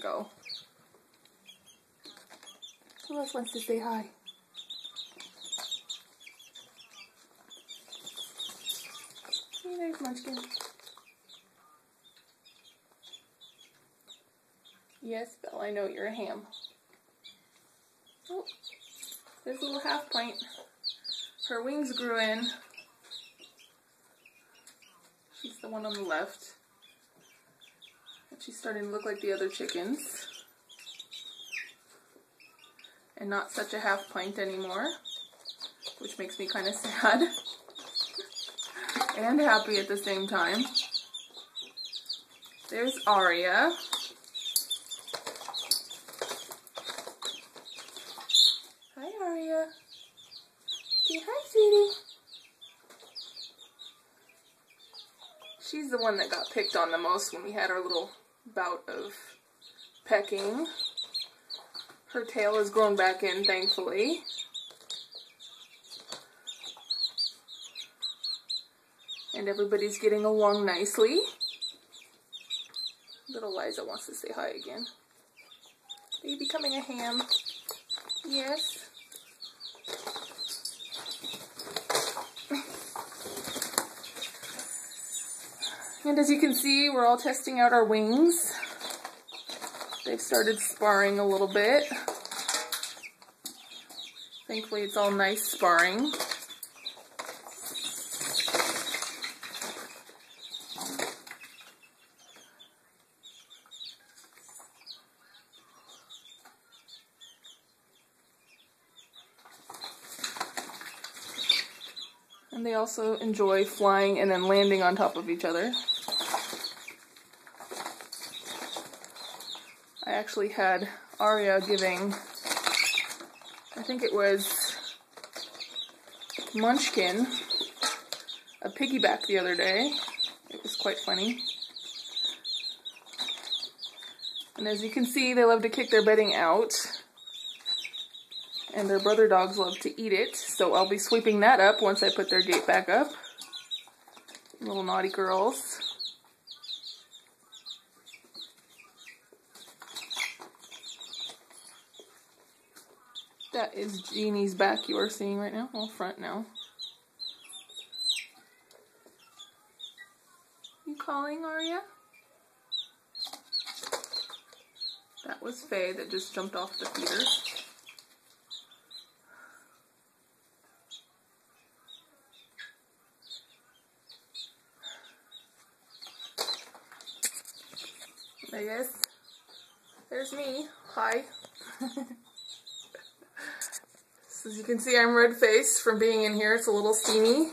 go. Who else wants to say hi? Hey, there's Munchkin. Yes, Belle, I know you're a ham. Oh, there's a little half pint. Her wings grew in. She's the one on the left. And she's starting to look like the other chickens. And not such a half pint anymore, which makes me kind of sad and happy at the same time. There's Aria. Hi, Aria. Say hi, sweetie. She's the one that got picked on the most when we had our little bout of pecking. Her tail has grown back in, thankfully. And everybody's getting along nicely. Little Liza wants to say hi again. Are you becoming a ham? Yes. And as you can see, we're all testing out our wings. They've started sparring a little bit. Thankfully, it's all nice sparring. And they also enjoy flying and then landing on top of each other. I actually had Aria giving, I think it was Munchkin, a piggyback the other day. It was quite funny. And as you can see, they love to kick their bedding out. And their brother dogs love to eat it. So I'll be sweeping that up once I put their gate back up. Little naughty girls. That is Jeannie's back you are seeing right now. Well, front now. You calling, Aria? That was Faye that just jumped off the feeder. Yes, there's me. Hi. So as you can see, I'm red-faced from being in here. It's a little steamy.